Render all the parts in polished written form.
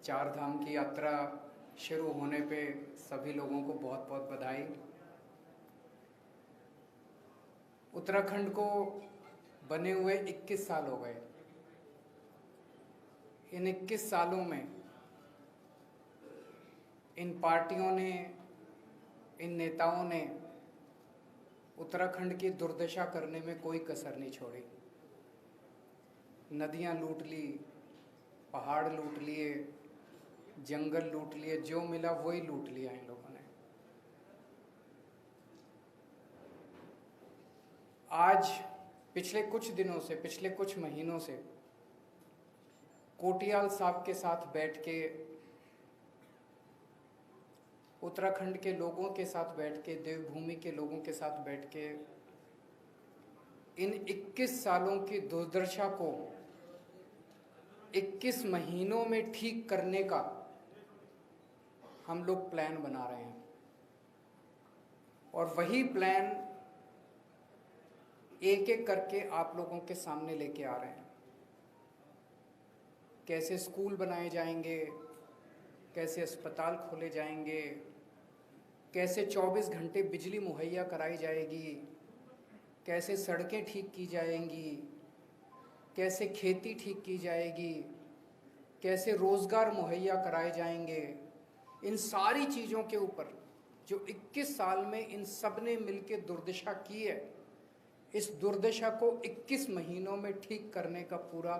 चार धाम की यात्रा शुरू होने पे सभी लोगों को बहुत बहुत बधाई। उत्तराखंड को बने हुए 21 साल हो गए। इन 21 सालों में इन पार्टियों ने, इन नेताओं ने उत्तराखंड की दुर्दशा करने में कोई कसर नहीं छोड़ी। नदियां लूट ली, पहाड़ लूट लिए, जंगल लूट लिए, जो मिला वही लूट लिया इन लोगों ने। आज पिछले कुछ दिनों से, पिछले कुछ महीनों से कोटियाल साहब के साथ बैठ के, उत्तराखंड के लोगों के साथ बैठ के, देवभूमि के लोगों के साथ बैठ के इन 21 सालों की दुर्दशा को 21 महीनों में ठीक करने का हम लोग प्लान बना रहे हैं। और वही प्लान एक एक करके आप लोगों के सामने लेके आ रहे हैं। कैसे स्कूल बनाए जाएंगे, कैसे अस्पताल खोले जाएंगे, कैसे 24 घंटे बिजली मुहैया कराई जाएगी, कैसे सड़कें ठीक की जाएंगी, कैसे खेती ठीक की जाएगी, कैसे रोज़गार मुहैया कराए जाएंगे। इन सारी चीज़ों के ऊपर जो 21 साल में इन सब ने मिलकर दुर्दशा की है, इस दुर्दशा को 21 महीनों में ठीक करने का पूरा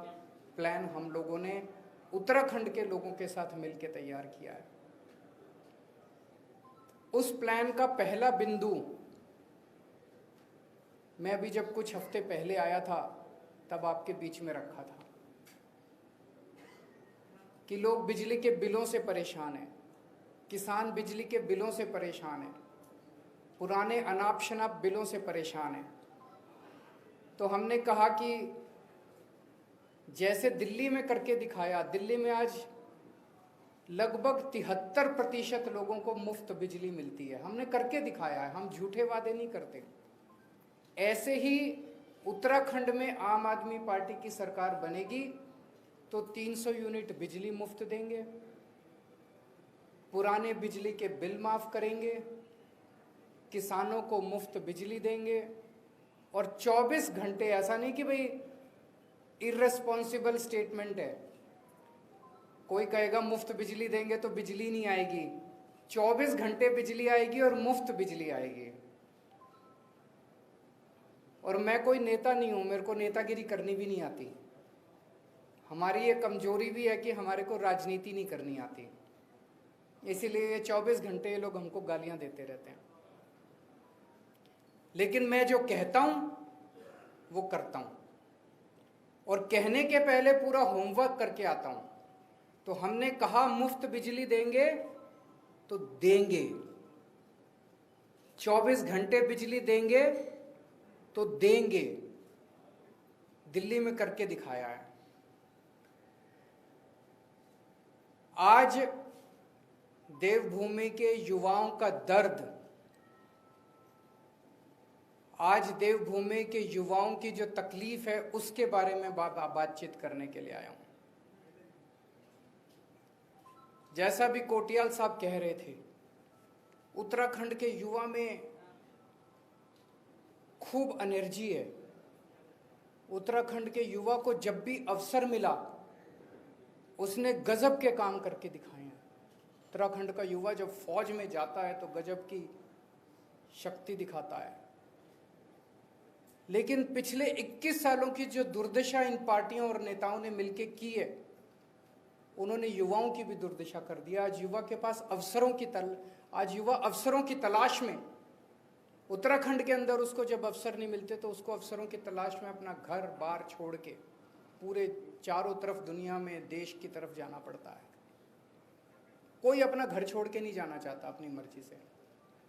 प्लान हम लोगों ने उत्तराखंड के लोगों के साथ मिलकर तैयार किया है। उस प्लान का पहला बिंदु मैं अभी जब कुछ हफ्ते पहले आया था तब आपके बीच में रखा था कि लोग बिजली के बिलों से परेशान हैं, किसान बिजली के बिलों से परेशान हैं, पुराने अनाप शनाप बिलों से परेशान हैं। तो हमने कहा कि जैसे दिल्ली में करके दिखाया, दिल्ली में आज लगभग 73% लोगों को मुफ्त बिजली मिलती है। हमने करके दिखाया है, हम झूठे वादे नहीं करते। ऐसे ही उत्तराखंड में आम आदमी पार्टी की सरकार बनेगी तो 300 यूनिट बिजली मुफ्त देंगे, पुराने बिजली के बिल माफ करेंगे, किसानों को मुफ्त बिजली देंगे और 24 घंटे, ऐसा नहीं कि भाई इर्रेस्पॉन्सिबल स्टेटमेंट है, कोई कहेगा मुफ्त बिजली देंगे तो बिजली नहीं आएगी। 24 घंटे बिजली आएगी और मुफ्त बिजली आएगी। और मैं कोई नेता नहीं हूं, मेरे को नेतागिरी करनी भी नहीं आती। हमारी ये कमजोरी भी है कि हमारे को राजनीति नहीं करनी आती, इसीलिए 24 घंटे ये लोग हमको गालियां देते रहते हैं। लेकिन मैं जो कहता हूं वो करता हूं, और कहने के पहले पूरा होमवर्क करके आता हूं। तो हमने कहा मुफ्त बिजली देंगे तो देंगे, 24 घंटे बिजली देंगे तो देंगे। दिल्ली में करके दिखाया है। आज देवभूमि के युवाओं का दर्द, आज देवभूमि के युवाओं की जो तकलीफ है उसके बारे में बातचीत करने के लिए आया हूं। जैसा भी कोटियाल साहब कह रहे थे, उत्तराखंड के युवा में खूब एनर्जी है। उत्तराखंड के युवा को जब भी अवसर मिला उसने गजब के काम करके दिखाए हैं। उत्तराखंड का युवा जब फौज में जाता है तो गजब की शक्ति दिखाता है। लेकिन पिछले 21 सालों की जो दुर्दशा इन पार्टियों और नेताओं ने मिलकर की है, उन्होंने युवाओं की भी दुर्दशा कर दिया। आज युवा के पास आज युवा अवसरों की तलाश में, उत्तराखंड के अंदर उसको जब अवसर नहीं मिलते तो उसको अवसरों की तलाश में अपना घर बार छोड़ के पूरे चारों तरफ दुनिया में देश की तरफ जाना पड़ता है। कोई अपना घर छोड़ के नहीं जाना चाहता अपनी मर्जी से।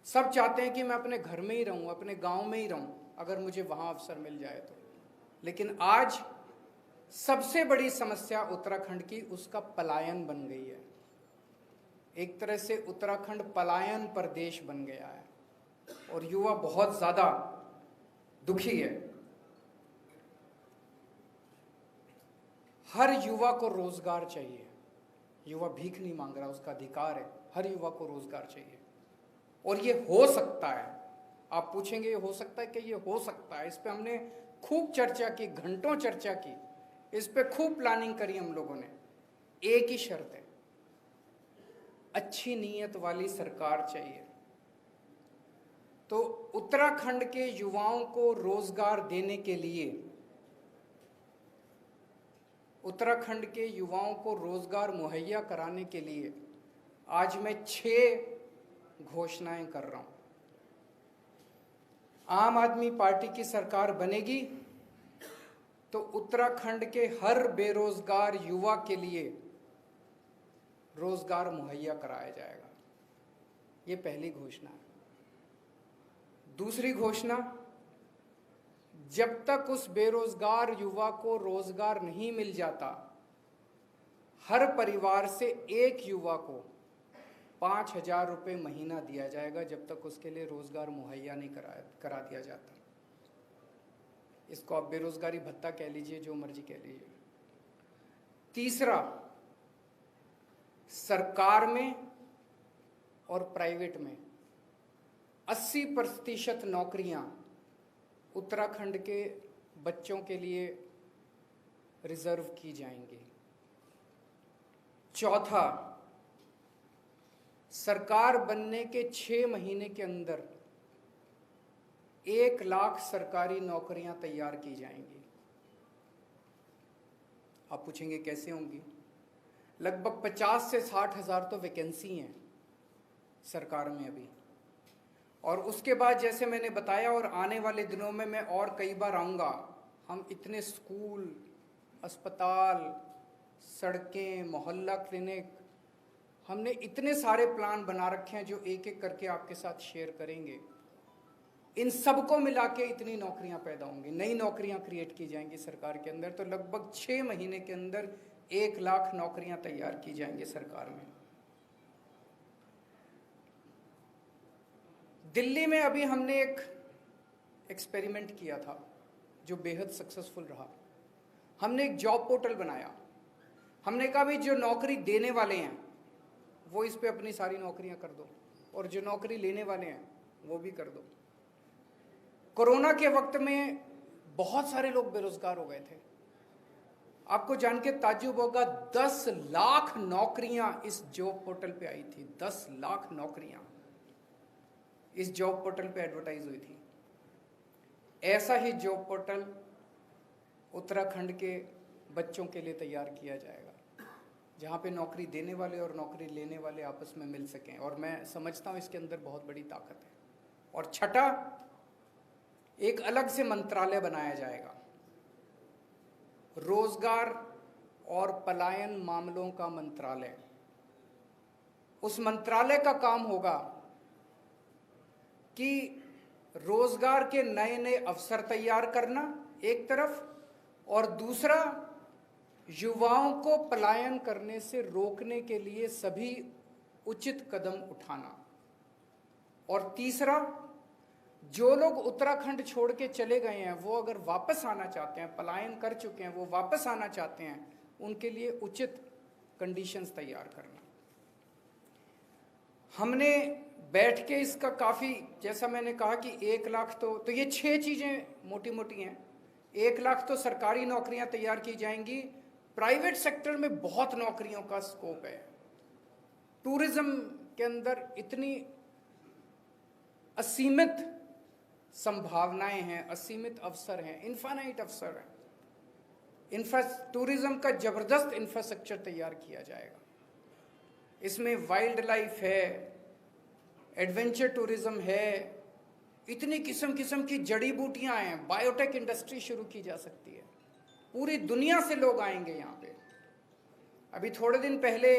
सब चाहते हैं कि मैं अपने घर में ही रहूं, अपने गांव में ही रहूं, अगर मुझे वहां अवसर मिल जाए तो। लेकिन आज सबसे बड़ी समस्या उत्तराखंड की उसका पलायन बन गई है। एक तरह से उत्तराखंड पलायन प्रदेश बन गया है और युवा बहुत ज्यादा दुखी है। हर युवा को रोजगार चाहिए, युवा भीख नहीं मांग रहा, उसका अधिकार है। हर युवा को रोजगार चाहिए और ये हो सकता है। आप पूछेंगे ये हो सकता है कि ये हो सकता है। इस पे हमने खूब चर्चा की, घंटों चर्चा की, इस पे खूब प्लानिंग करी हम लोगों ने। एक ही शर्त है, अच्छी नीयत वाली सरकार चाहिए। तो उत्तराखंड के युवाओं को रोजगार देने के लिए, उत्तराखंड के युवाओं को रोजगार मुहैया कराने के लिए आज मैं 6 घोषणाएं कर रहा हूं। आम आदमी पार्टी की सरकार बनेगी तो उत्तराखंड के हर बेरोजगार युवा के लिए रोजगार मुहैया कराया जाएगा। ये पहली घोषणा है। दूसरी घोषणा, जब तक उस बेरोजगार युवा को रोजगार नहीं मिल जाता, हर परिवार से एक युवा को 5,000 रुपये महीना दिया जाएगा, जब तक उसके लिए रोजगार मुहैया नहीं करा दिया जाता। इसको आप बेरोजगारी भत्ता कह लीजिए, जो मर्जी कह लीजिए। तीसरा, सरकार में और प्राइवेट में 80% नौकरियां उत्तराखंड के बच्चों के लिए रिजर्व की जाएंगी। चौथा, सरकार बनने के 6 महीने के अंदर 1 लाख सरकारी नौकरियां तैयार की जाएंगी। आप पूछेंगे कैसे होंगी? लगभग 50 से 60 हजार तो वैकेंसी हैं सरकार में अभी। और उसके बाद जैसे मैंने बताया, और आने वाले दिनों में मैं और कई बार आऊँगा, हम इतने स्कूल, अस्पताल, सड़कें, मोहल्ला क्लिनिक, हमने इतने सारे प्लान बना रखे हैं जो एक एक करके आपके साथ शेयर करेंगे। इन सबको मिला के इतनी नौकरियां पैदा होंगी, नई नौकरियां क्रिएट की जाएंगी सरकार के अंदर। तो लगभग 6 महीने के अंदर 1 लाख नौकरियां तैयार की जाएंगी सरकार में। दिल्ली में अभी हमने एक एक्सपेरिमेंट किया था जो बेहद सक्सेसफुल रहा। हमने एक जॉब पोर्टल बनाया। हमने कहा भाई जो नौकरी देने वाले हैं वो इस पे अपनी सारी नौकरियां कर दो, और जो नौकरी लेने वाले हैं वो भी कर दो। कोरोना के वक्त में बहुत सारे लोग बेरोजगार हो गए थे। आपको जान के ताज्जुब होगा, 10 लाख नौकरियां इस जॉब पोर्टल पे आई थी। 10 लाख नौकरियां इस जॉब पोर्टल पे एडवर्टाइज हुई थी। ऐसा ही जॉब पोर्टल उत्तराखंड के बच्चों के लिए तैयार किया जाएगा, जहाँ पे नौकरी देने वाले और नौकरी लेने वाले आपस में मिल सकें। और मैं समझता हूँ इसके अंदर बहुत बड़ी ताकत है। और छठा, एक अलग से मंत्रालय बनाया जाएगा, रोजगार और पलायन मामलों का मंत्रालय। उस मंत्रालय का काम होगा कि रोजगार के नए नए अवसर तैयार करना एक तरफ, और दूसरा युवाओं को पलायन करने से रोकने के लिए सभी उचित कदम उठाना। और तीसरा, जो लोग उत्तराखंड छोड़ के चले गए हैं वो अगर वापस आना चाहते हैं, पलायन कर चुके हैं, वो वापस आना चाहते हैं, उनके लिए उचित कंडीशंस तैयार करना। हमने बैठ के इसका काफ़ी, जैसा मैंने कहा कि 1 लाख तो ये 6 चीज़ें मोटी मोटी हैं। 1 लाख तो सरकारी नौकरियां तैयार की जाएंगी। प्राइवेट सेक्टर में बहुत नौकरियों का स्कोप है। टूरिज्म के अंदर इतनी असीमित संभावनाएं हैं, असीमित अवसर हैं, इनफाइनाइट अवसर हैं। टूरिज्म का जबरदस्त इंफ्रास्ट्रक्चर तैयार किया जाएगा। इसमें वाइल्ड लाइफ है, एडवेंचर टूरिज्म है, इतनी किस्म किस्म की जड़ी बूटियां हैं, बायोटेक इंडस्ट्री शुरू की जा सकती है। पूरी दुनिया से लोग आएंगे यहाँ पे। अभी थोड़े दिन पहले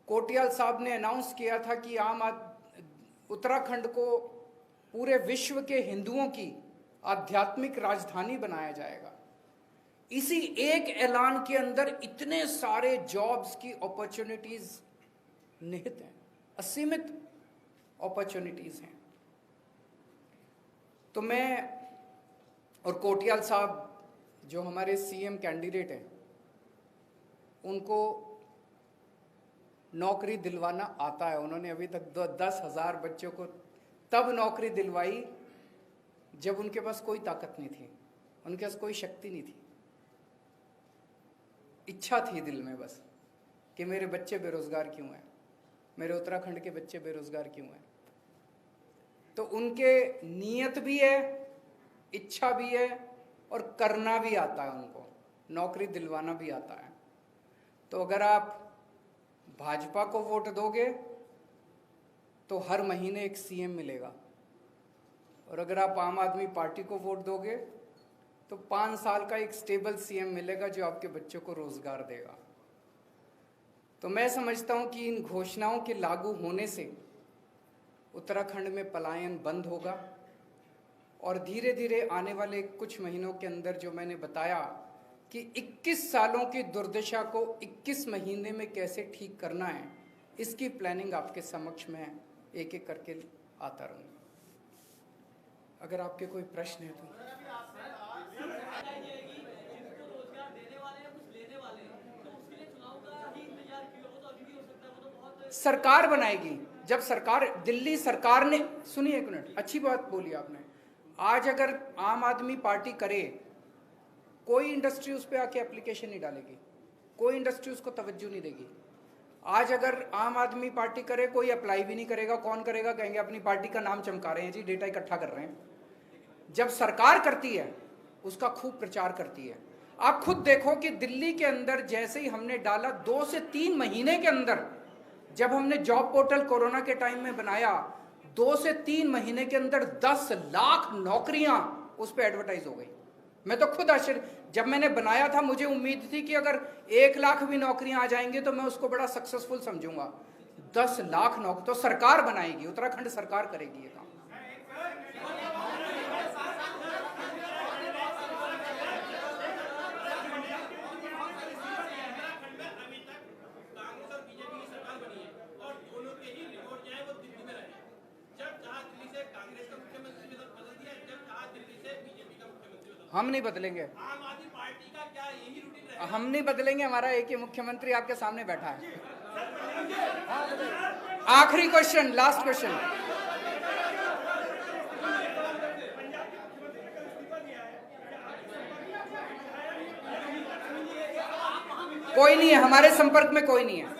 कोटियाल साहब ने अनाउंस किया था कि उत्तराखंड को पूरे विश्व के हिंदुओं की आध्यात्मिक राजधानी बनाया जाएगा। इसी एक ऐलान के अंदर इतने सारे जॉब्स की अपॉर्चुनिटीज निहित हैं, असीमित अपॉर्चुनिटीज हैं। तो मैं और कोटियाल साहब जो हमारे सीएम कैंडिडेट हैं, उनको नौकरी दिलवाना आता है। उन्होंने अभी तक 10,000 बच्चों को तब नौकरी दिलवाई जब उनके पास कोई ताकत नहीं थी, उनके पास कोई शक्ति नहीं थी। इच्छा थी दिल में बस कि मेरे बच्चे बेरोजगार क्यों हैं, मेरे उत्तराखंड के बच्चे बेरोजगार क्यों हैं। तो उनके नीयत भी है, इच्छा भी है और करना भी आता है, उनको नौकरी दिलवाना भी आता है। तो अगर आप भाजपा को वोट दोगे तो हर महीने एक सीएम मिलेगा, और अगर आप आम आदमी पार्टी को वोट दोगे तो 5 साल का एक स्टेबल सीएम मिलेगा जो आपके बच्चों को रोजगार देगा। तो मैं समझता हूं कि इन घोषणाओं के लागू होने से उत्तराखंड में पलायन बंद होगा, और धीरे धीरे आने वाले कुछ महीनों के अंदर जो मैंने बताया कि 21 सालों की दुर्दशा को 21 महीने में कैसे ठीक करना है, इसकी प्लानिंग आपके समक्ष में एक एक करके आता रहूँगा। अगर आपके कोई प्रश्न है तो। सरकार बनाएगी, जब सरकार, दिल्ली सरकार ने, सुनिए एक मिनट, अच्छी बात बोली आपने। आज अगर आम आदमी पार्टी करे, कोई इंडस्ट्री उस पर आके एप्लीकेशन नहीं डालेगी, कोई इंडस्ट्री उसको तवज्जो नहीं देगी। आज अगर आम आदमी पार्टी करे, कोई अप्लाई भी नहीं करेगा। कौन करेगा? कहेंगे अपनी पार्टी का नाम चमका रहे हैं जी, डेटा इकट्ठा कर रहे हैं। जब सरकार करती है उसका खूब प्रचार करती है। आप खुद देखो कि दिल्ली के अंदर जैसे ही हमने डाला, 2 से 3 महीने के अंदर, जब हमने जॉब पोर्टल कोरोना के टाइम में बनाया, 2 से 3 महीने के अंदर 10 लाख नौकरियां उस पर एडवर्टाइज हो गई। मैं तो खुद आश्चर्य, जब मैंने बनाया था मुझे उम्मीद थी कि अगर 1 लाख भी नौकरियां आ जाएंगे तो मैं उसको बड़ा सक्सेसफुल समझूंगा। 10 लाख नौकरी तो सरकार बनाएगी, उत्तराखंड सरकार करेगी ये काम। हम नहीं बदलेंगे, आम आदमी पार्टी का क्या यही रूटीन रहेगा? हम नहीं बदलेंगे। हमारा एक ही मुख्यमंत्री आपके सामने बैठा है। आखिरी क्वेश्चन, लास्ट क्वेश्चन। कोई नहीं है हमारे संपर्क में, कोई नहीं है।